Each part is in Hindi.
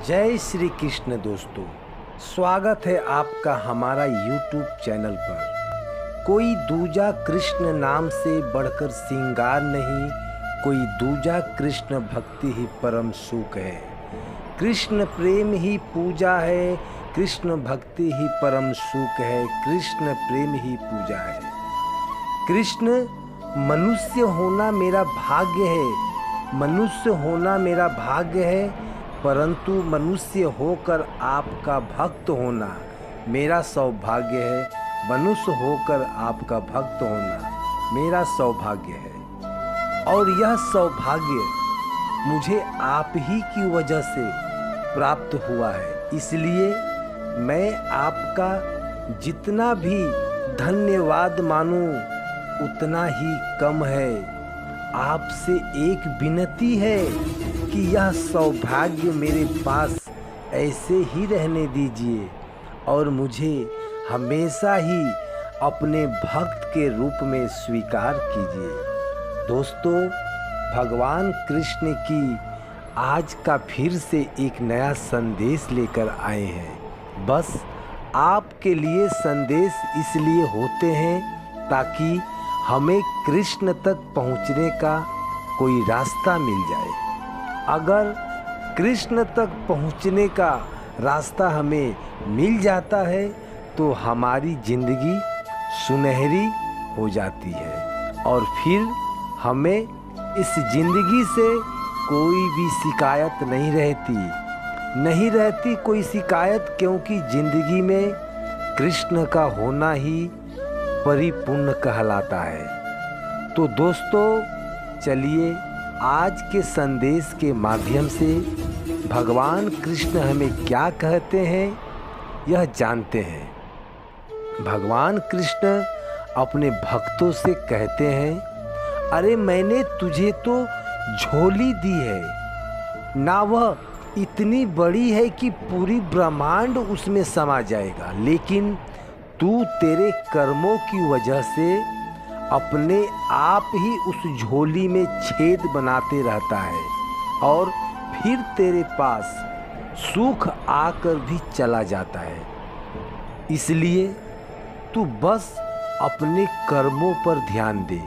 जय श्री कृष्ण दोस्तों, स्वागत है आपका हमारा YouTube चैनल पर। कोई दूजा कृष्ण नाम से बढ़कर श्रृंगार नहीं, कोई दूजा कृष्ण भक्ति ही परम सुख है। कृष्ण प्रेम ही पूजा है, कृष्ण भक्ति ही परम सुख है, कृष्ण प्रेम ही पूजा है। कृष्ण मनुष्य होना मेरा भाग्य है, मनुष्य होना मेरा भाग्य है, परंतु मनुष्य होकर आपका भक्त होना मेरा सौभाग्य है। मनुष्य होकर आपका भक्त होना मेरा सौभाग्य है और यह सौभाग्य मुझे आप ही की वजह से प्राप्त हुआ है। इसलिए मैं आपका जितना भी धन्यवाद मानूं उतना ही कम है। आपसे एक विनती है कि यह सौभाग्य मेरे पास ऐसे ही रहने दीजिए और मुझे हमेशा ही अपने भक्त के रूप में स्वीकार कीजिए। दोस्तों, भगवान कृष्ण की आज का फिर से एक नया संदेश लेकर आए हैं। बस आपके लिए संदेश इसलिए होते हैं ताकि हमें कृष्ण तक पहुंचने का कोई रास्ता मिल जाए। अगर कृष्ण तक पहुंचने का रास्ता हमें मिल जाता है तो हमारी ज़िंदगी सुनहरी हो जाती है और फिर हमें इस ज़िंदगी से कोई भी शिकायत नहीं रहती कोई शिकायत, क्योंकि ज़िंदगी में कृष्ण का होना ही परिपूर्ण कहलाता है। तो दोस्तों, चलिए आज के संदेश के माध्यम से भगवान कृष्ण हमें क्या कहते हैं यह जानते हैं। भगवान कृष्ण अपने भक्तों से कहते हैं, अरे मैंने तुझे तो झोली दी है, ना वह इतनी बड़ी है कि पूरी ब्रह्मांड उसमें समा जाएगा, लेकिन तू तेरे कर्मों की वजह से अपने आप ही उस झोली में छेद बनाते रहता है और फिर तेरे पास सुख आकर भी चला जाता है। इसलिए तू बस अपने कर्मों पर ध्यान दे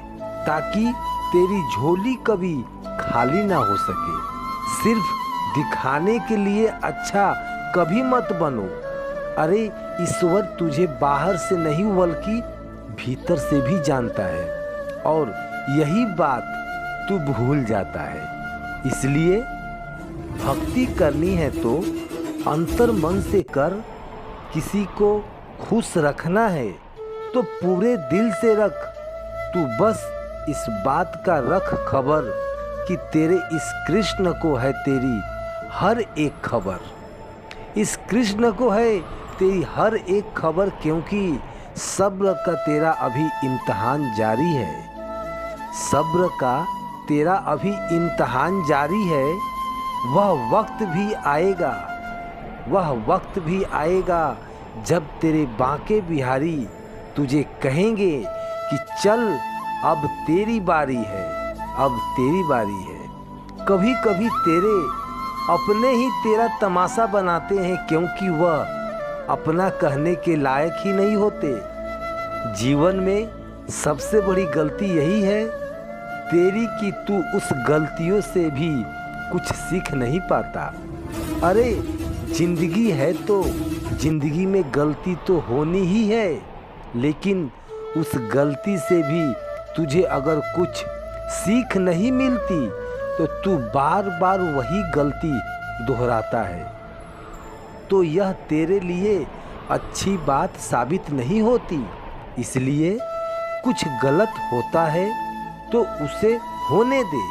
ताकि तेरी झोली कभी खाली ना हो सके। सिर्फ दिखाने के लिए अच्छा कभी मत बनो। अरे ईश्वर तुझे बाहर से नहीं बल्कि भीतर से भी जानता है और यही बात तू भूल जाता है। इसलिए भक्ति करनी है तो अंतर मन से कर। किसी को खुश रखना है तो पूरे दिल से रख। तू बस इस बात का रख खबर कि तेरे इस कृष्ण को है तेरी हर एक खबर। इस कृष्ण को है तेरी हर एक खबर, क्योंकि सब्र का तेरा अभी इम्तहान जारी है। सब्र का तेरा अभी इम्तहान जारी है। वह वक्त भी आएगा जब तेरे बांके बिहारी तुझे कहेंगे कि चल अब तेरी बारी है, अब तेरी बारी है। कभी कभी तेरे अपने ही तेरा तमाशा बनाते हैं, क्योंकि वह अपना कहने के लायक ही नहीं होते। जीवन में सबसे बड़ी गलती यही है तेरी कि तू उस गलतियों से भी कुछ सीख नहीं पाता। अरे जिंदगी है तो जिंदगी में गलती तो होनी ही है, लेकिन उस गलती से भी तुझे अगर कुछ सीख नहीं मिलती तो तू बार बार वही गलती दोहराता है। तो यह तेरे लिए अच्छी बात साबित नहीं होती। इसलिए कुछ गलत होता है तो उसे होने दे,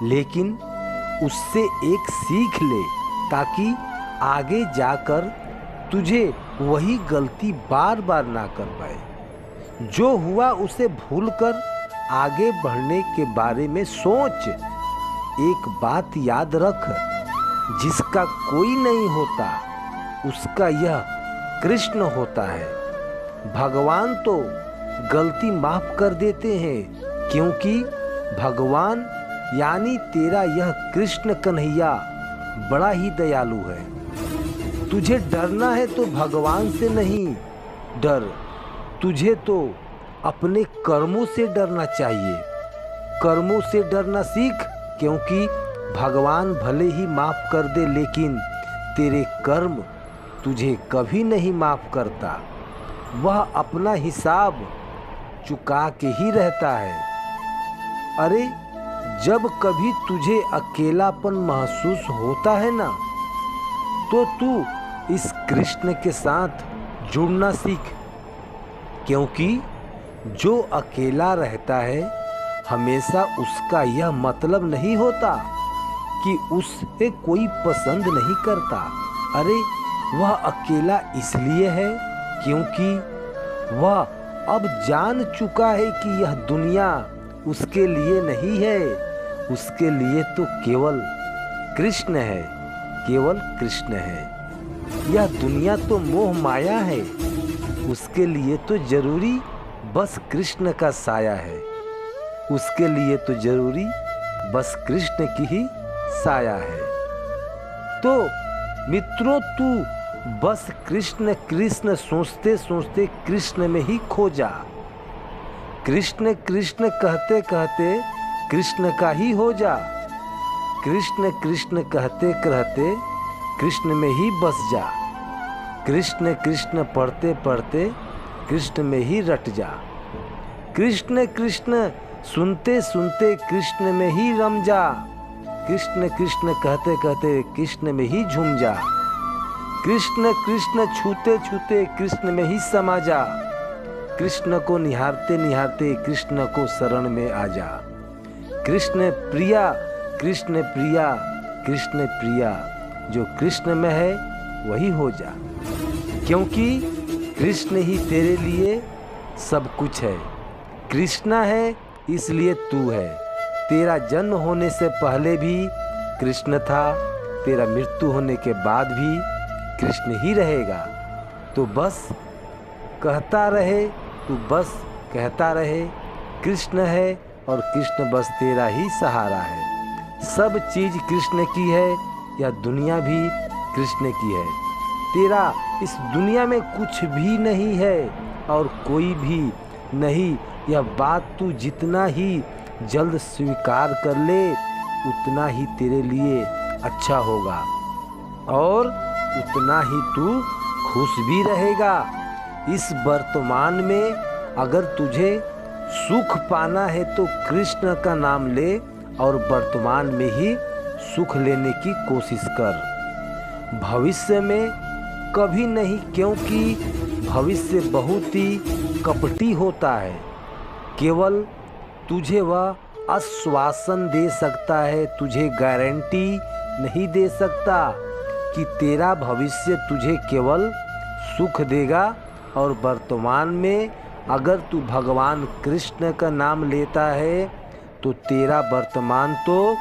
लेकिन उससे एक सीख ले ताकि आगे जाकर तुझे वही गलती बार बार ना कर पाए। जो हुआ उसे भूलकर आगे बढ़ने के बारे में सोच। एक बात याद रख, जिसका कोई नहीं होता उसका यह कृष्ण होता है। भगवान तो गलती माफ कर देते हैं, क्योंकि भगवान यानी तेरा यह कृष्ण कन्हैया बड़ा ही दयालु है। तुझे डरना है तो भगवान से नहीं डर, तुझे तो अपने कर्मों से डरना चाहिए। कर्मों से डरना सीख, क्योंकि भगवान भले ही माफ़ कर दे लेकिन तेरे कर्म तुझे कभी नहीं माफ़ करता। वह अपना हिसाब चुका के ही रहता है। अरे जब कभी तुझे अकेलापन महसूस होता है ना, तो तू इस कृष्ण के साथ जुड़ना सीख, क्योंकि जो अकेला रहता है हमेशा उसका यह मतलब नहीं होता कि उसे कोई पसंद नहीं करता। अरे वह अकेला इसलिए है क्योंकि वह अब जान चुका है कि यह दुनिया उसके लिए नहीं है, उसके लिए तो केवल कृष्ण है, केवल कृष्ण है। यह दुनिया तो मोह माया है, उसके लिए तो जरूरी बस कृष्ण का साया है, उसके लिए तो जरूरी बस कृष्ण की ही साया है। तो मित्रों, तू बस कृष्ण कृष्ण सोचते सोचते कृष्ण में ही खो जा। कृष्ण कृष्ण कहते कहते कृष्ण का ही हो जा। कृष्ण कृष्ण कहते कहते कृष्ण में ही बस जा। कृष्ण कृष्ण पढ़ते पढ़ते कृष्ण में ही रट जा। कृष्ण कृष्ण सुनते सुनते कृष्ण में ही रम जा। कृष्ण कृष्ण कहते कहते कृष्ण में ही झूम जा। कृष्ण कृष्ण छूते छूते कृष्ण में ही समा जा। कृष्ण को निहारते निहारते कृष्ण को शरण में आ जा। कृष्ण प्रिया कृष्ण प्रिया कृष्ण प्रिया, जो कृष्ण में है वही हो जा, क्योंकि कृष्ण ही तेरे लिए सब कुछ है। कृष्णा है इसलिए तू है। तेरा जन्म होने से पहले भी कृष्ण था, तेरा मृत्यु होने के बाद भी कृष्ण ही रहेगा। तो बस कहता रहे, तू बस कहता रहे, कृष्ण है और कृष्ण बस तेरा ही सहारा है। सब चीज़ कृष्ण की है, यह दुनिया भी कृष्ण की है। तेरा इस दुनिया में कुछ भी नहीं है और कोई भी नहीं। यह बात तू जितना ही जल्द स्वीकार कर ले उतना ही तेरे लिए अच्छा होगा और उतना ही तू खुश भी रहेगा। इस वर्तमान में अगर तुझे सुख पाना है तो कृष्ण का नाम ले और वर्तमान में ही सुख लेने की कोशिश कर। भविष्य में कभी नहीं, क्योंकि भविष्य बहुत ही कपटी होता है। केवल तुझे वह आश्वासन दे सकता है, तुझे गारंटी नहीं दे सकता कि तेरा भविष्य तुझे केवल सुख देगा। और वर्तमान में अगर तू भगवान कृष्ण का नाम लेता है तो तेरा वर्तमान तो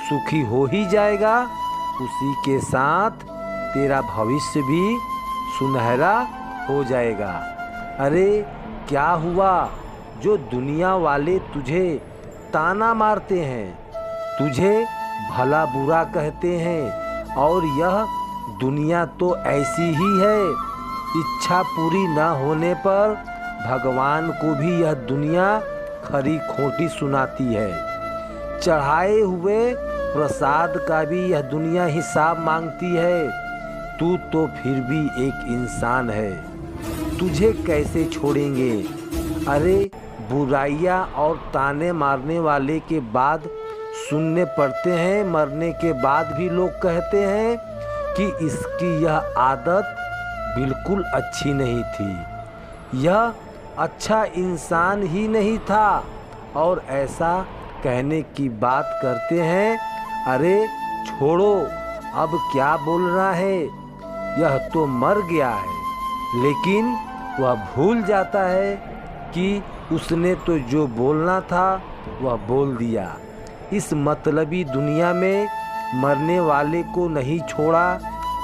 सुखी हो ही जाएगा, उसी के साथ तेरा भविष्य भी सुनहरा हो जाएगा। अरे क्या हुआ जो दुनिया वाले तुझे ताना मारते हैं, तुझे भला बुरा कहते हैं, और यह दुनिया तो ऐसी ही है। इच्छा पूरी न होने पर भगवान को भी यह दुनिया खरी खोटी सुनाती है। चढ़ाए हुए प्रसाद का भी यह दुनिया हिसाब मांगती है। तू तो फिर भी एक इंसान है, तुझे कैसे छोड़ेंगे। अरे बुराइयां और ताने मारने वाले के बाद सुनने पड़ते हैं, मरने के बाद भी लोग कहते हैं कि इसकी यह आदत बिल्कुल अच्छी नहीं थी, यह अच्छा इंसान ही नहीं था, और ऐसा कहने की बात करते हैं। अरे छोड़ो, अब क्या बोलना है, यह तो मर गया है। लेकिन वह भूल जाता है कि उसने तो जो बोलना था वह बोल दिया। इस मतलबी दुनिया में मरने वाले को नहीं छोड़ा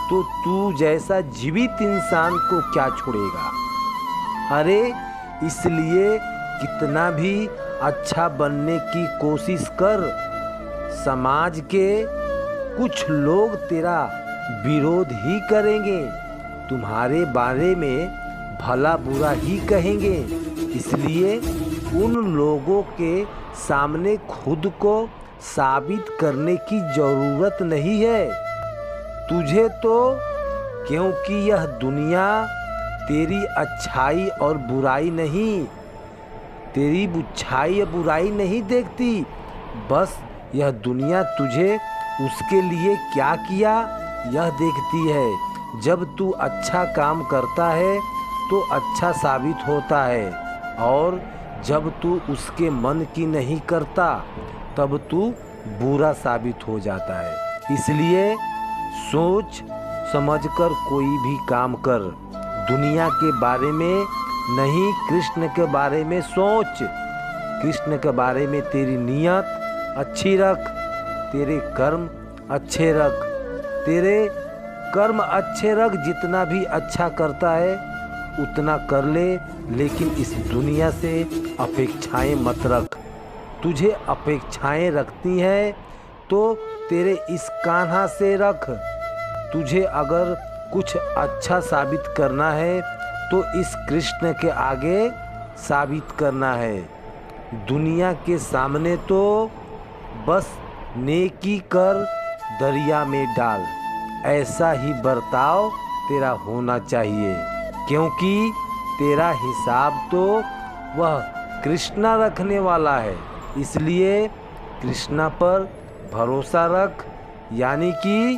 तो तू जैसा जीवित इंसान को क्या छोड़ेगा। अरे इसलिए कितना भी अच्छा बनने की कोशिश कर, समाज के कुछ लोग तेरा विरोध ही करेंगे, तुम्हारे बारे में भला बुरा ही कहेंगे। इसलिए उन लोगों के सामने खुद को साबित करने की ज़रूरत नहीं है तुझे तो, क्योंकि यह दुनिया तेरी अच्छाई और बुराई नहीं, तेरी अच्छाई या बुराई नहीं देखती। बस यह दुनिया तुझे उसके लिए क्या किया यह देखती है। जब तू अच्छा काम करता है तो अच्छा साबित होता है, और जब तू उसके मन की नहीं करता तब तू बुरा साबित हो जाता है। इसलिए सोच समझकर कोई भी काम कर। दुनिया के बारे में नहीं, कृष्ण के बारे में सोच। कृष्ण के बारे में तेरी नीयत अच्छी रख, तेरे कर्म अच्छे रख, तेरे कर्म अच्छे रख। जितना भी अच्छा करता है उतना कर ले, लेकिन इस दुनिया से अपेक्षाएं मत रख। तुझे अपेक्षाएं रखती हैं तो तेरे इस कान्हा से रख। तुझे अगर कुछ अच्छा साबित करना है तो इस कृष्ण के आगे साबित करना है। दुनिया के सामने तो बस नेकी कर, दरिया में डाल। ऐसा ही बर्ताव तेरा होना चाहिए, क्योंकि तेरा हिसाब तो वह कृष्णा रखने वाला है। इसलिए कृष्णा पर भरोसा रख, यानी कि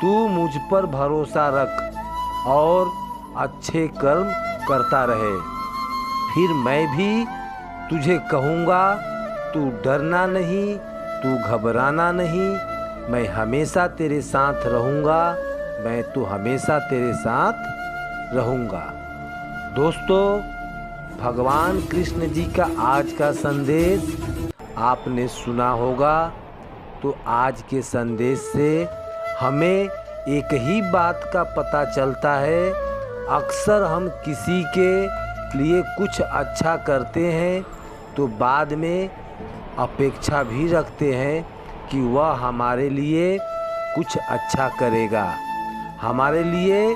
तू मुझ पर भरोसा रख और अच्छे कर्म करता रहे। फिर मैं भी तुझे कहूँगा, तू डरना नहीं, तू घबराना नहीं। मैं हमेशा तेरे साथ रहूँगा, मैं तो हमेशा तेरे साथ रहूँगा। दोस्तों, भगवान कृष्ण जी का आज का संदेश आपने सुना होगा। तो आज के संदेश से हमें एक ही बात का पता चलता है, अक्सर हम किसी के लिए कुछ अच्छा करते हैं तो बाद में अपेक्षा भी रखते हैं कि वह हमारे लिए कुछ अच्छा करेगा, हमारे लिए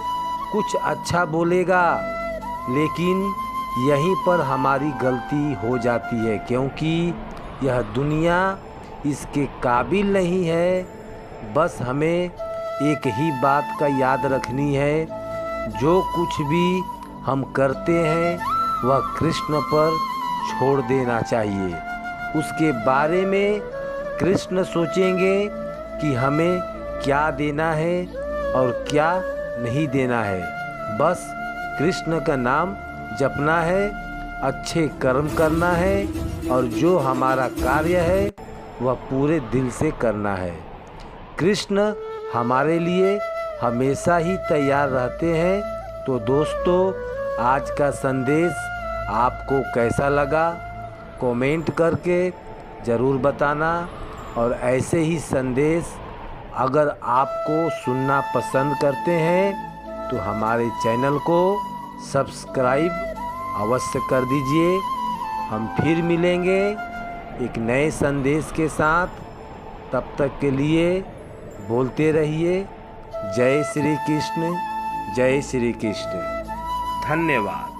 कुछ अच्छा बोलेगा। लेकिन यहीं पर हमारी गलती हो जाती है, क्योंकि यह दुनिया इसके काबिल नहीं है। बस हमें एक ही बात का याद रखनी है, जो कुछ भी हम करते हैं वह कृष्ण पर छोड़ देना चाहिए। उसके बारे में कृष्ण सोचेंगे कि हमें क्या देना है और क्या नहीं देना है। बस कृष्ण का नाम जपना है, अच्छे कर्म करना है, और जो हमारा कार्य है वह पूरे दिल से करना है। कृष्ण हमारे लिए हमेशा ही तैयार रहते हैं। तो दोस्तों, आज का संदेश आपको कैसा लगा कमेंट करके ज़रूर बताना। और ऐसे ही संदेश अगर आपको सुनना पसंद करते हैं तो हमारे चैनल को सब्सक्राइब अवश्य कर दीजिए। हम फिर मिलेंगे एक नए संदेश के साथ। तब तक के लिए बोलते रहिए जय श्री कृष्ण, जय श्री कृष्ण। धन्यवाद।